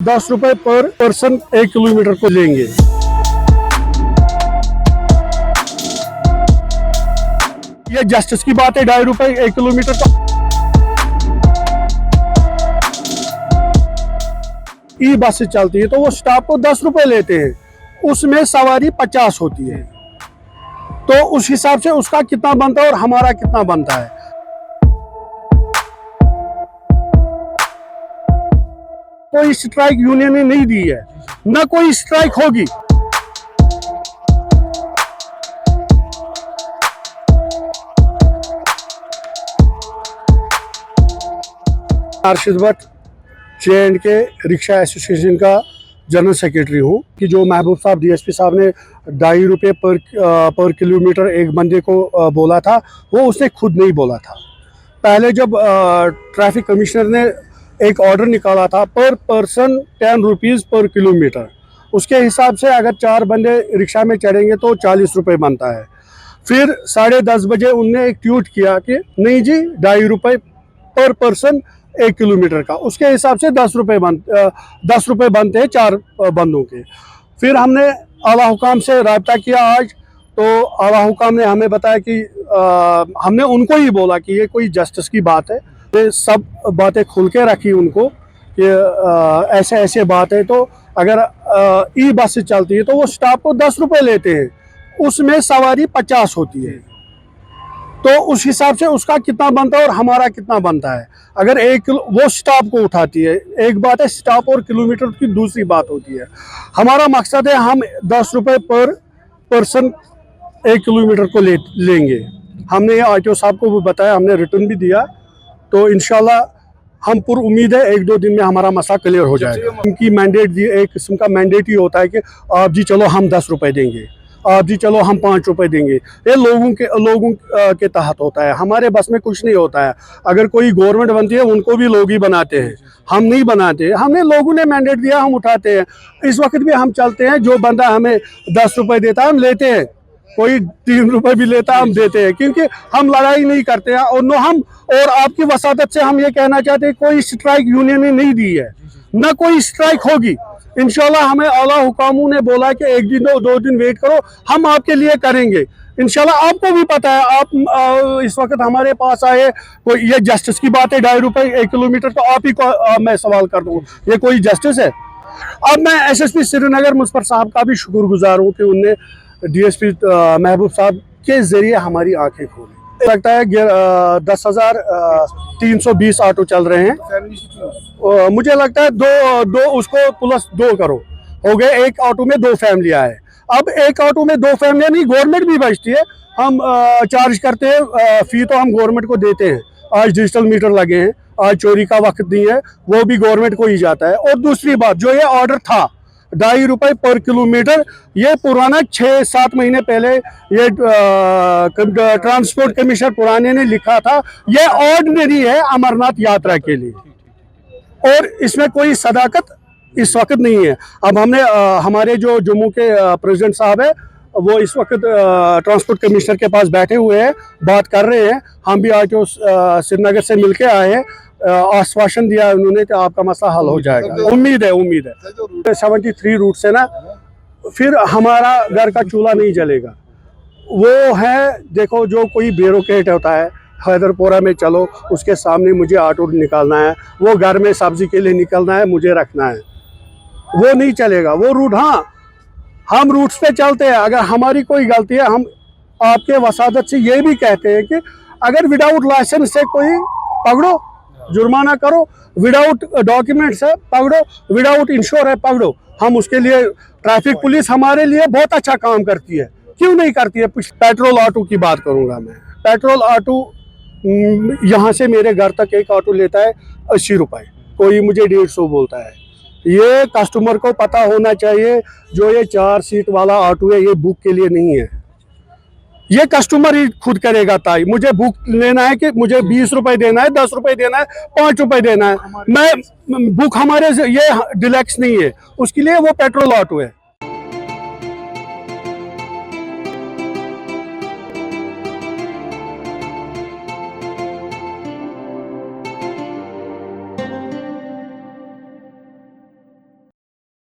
10 रुपए पर person 1 kilometre को लेंगे। ये जस्टिस की बात है। 2.5 रुपए 1 किलोमीटर का। ई बस चलती है तो वो स्टाफ को 10 रुपए लेते हैं, उसमें सवारी 50 होती है, तो उस हिसाब से उसका कितना बनता है और हमारा कितना बनता है। कोई स्ट्राइक यूनियन ने नहीं दी है, न कोई स्ट्राइक होगी। Arshad Bhatt J&K rickshaw association का जनरल सेक्रेटरी हूँ कि जो महबूब साहब DSP साहब ने 2.5 रुपये पर किलोमीटर एक बंदे को बोला था, वो उसने खुद नहीं बोला था। पहले जब ट्रैफिक कमिश्नर ने एक ऑर्डर निकाला था पर पर्सन 10 रुपीज़ पर किलोमीटर, उसके हिसाब से अगर 4 बंदे रिक्शा में चढ़ेंगे तो 40 रुपये बनता है। फिर 10:30 बजे उनने एक ट्वीट किया कि नहीं जी 2.5 रुपये पर पर्सन 1 किलोमीटर का, उसके हिसाब से 10 रुपये बनते हैं 4 बंदों के। फिर हमने आला हुकाम से रब्ता किया आज, तो आला हुकाम ने हमें बताया कि हमने उनको ही बोला कि ये कोई जस्टिस की बात है, ये सब बातें खुल के रखी उनको कि ऐसे ऐसे बात है। तो अगर ई बस से चलती है तो वो स्टाफ को 10 रुपये लेते हैं, उसमें सवारी 50 होती है, तो उस हिसाब से उसका कितना बनता है और हमारा कितना बनता है। अगर वो स्टाफ को उठाती है, एक बात है स्टाफ और किलोमीटर की दूसरी बात होती है। हमारा मकसद है हम 10 रुपये पर पर्सन 1 किलोमीटर को लेंगे। हमने ये RTO साहब को भी बताया, हमने रिटर्न भी दिया, तो इंशाल्लाह हम पूरी उम्मीद है 1-2 दिन में हमारा मसला क्लियर हो जाएगा। उनकी मैंडेट दी, एक किस्म का मैंडेट ही होता है कि आप जी चलो हम 10 रुपये देंगे, आप जी चलो हम 5 रुपये देंगे। ये लोगों के तहत होता है, हमारे बस में कुछ नहीं होता है। अगर कोई गवर्नमेंट बनती है उनको भी लोग ही बनाते हैं, हम नहीं बनाते। हमने लोगों ने मैंडेट दिया, हम उठाते हैं। इस वक्त भी हम चलते हैं, जो बंदा हमें 10 रुपये देता है हम लेते हैं, कोई 3 रुपये भी लेता है हम देते हैं, क्योंकि हम लड़ाई नहीं करते हैं। और आपकी वसादत से हम ये कहना चाहते हैं कोई स्ट्राइक यूनियन ने नहीं दी है, न कोई स्ट्राइक होगी। इंशाल्लाह हमें आला हुकामों ने बोला कि 1 दिन 2 दिन वेट करो, हम आपके लिए करेंगे। इंशाल्लाह आपको भी पता है, आप इस वक्त हमारे पास आए, कोई ये जस्टिस की बात है। 2.5 रुपये 1 किलोमीटर, तो आप ही को मैं सवाल कर दूँ, ये कोई जस्टिस है? अब मैं SSP श्रीनगर मुज़फ़्फ़र साहब का भी शुक्रगुजार हूँ कि उनने DSP महबूब साहब के ज़रिए हमारी आंखें खोली। लगता है 10,320 ऑटो चल रहे हैं। मुझे लगता है दो उसको +2 करो हो गए। एक ऑटो में 2 फैमिलियाँ हैं। अब एक ऑटो में 2 फैमिलियाँ नहीं, गवर्नमेंट भी बचती है। हम चार्ज करते हैं, फ़ी तो हम गवर्नमेंट को देते हैं। आज डिजिटल मीटर लगे हैं, आज चोरी का वक्त नहीं है, वो भी गवर्नमेंट को ही जाता है। और दूसरी बात, जो ये ऑर्डर था 2.5 रुपये पर किलोमीटर, ये पुराना 6-7 महीने पहले ये ट्रांसपोर्ट कमिश्नर पुराने ने लिखा था। ये ऑर्डिनरी है अमरनाथ यात्रा के लिए, और इसमें कोई सदाकत इस वक्त नहीं है। अब हमने हमारे जो जम्मू के प्रेसिडेंट साहब है, वो इस वक्त ट्रांसपोर्ट कमिश्नर के पास बैठे हुए हैं, बात कर रहे हैं। हम भी RTO श्रीनगर से मिलके आए हैं, आश्वासन दिया उन्होंने कि आपका मसला हल हो जाएगा। उम्मीद है 73 रूट से ना फिर हमारा घर का चूल्हा नहीं जलेगा। वो है, देखो जो कोई ब्यूरोक्रेट होता है, हैदरपुरा में चलो उसके सामने मुझे ऑटो निकालना है, वो घर में सब्जी के लिए निकलना है, मुझे रखना है, वो नहीं चलेगा वो रूट। हाँ, हम रूट्स पे चलते हैं। अगर हमारी कोई गलती है, हम आपके वसादत से ये भी कहते हैं कि अगर विदाउट लाइसेंस से कोई पकड़ो, जुर्माना करो, विदाउट डॉक्यूमेंट्स है पकड़ो, विदाउट इंश्योर है पकड़ो। हम उसके लिए, ट्रैफिक पुलिस हमारे लिए बहुत अच्छा काम करती है, क्यों नहीं करती है? पेट्रोल ऑटो की बात करूंगा मैं। पेट्रोल ऑटो यहाँ से मेरे घर तक एक ऑटो लेता है 80 रुपये, कोई मुझे 150 बोलता है। ये कस्टमर को पता होना चाहिए, जो ये 4 सीट वाला ऑटो है ये बुक के लिए नहीं है, ये कस्टमर ही खुद करेगा। ताई मुझे बुक लेना है कि मुझे 20 रुपये देना है, 10 रुपये देना है, 5 रुपये देना है, मैं बुक हमारे ये डिलक्स नहीं है, उसके लिए वो पेट्रोल ऑटो है।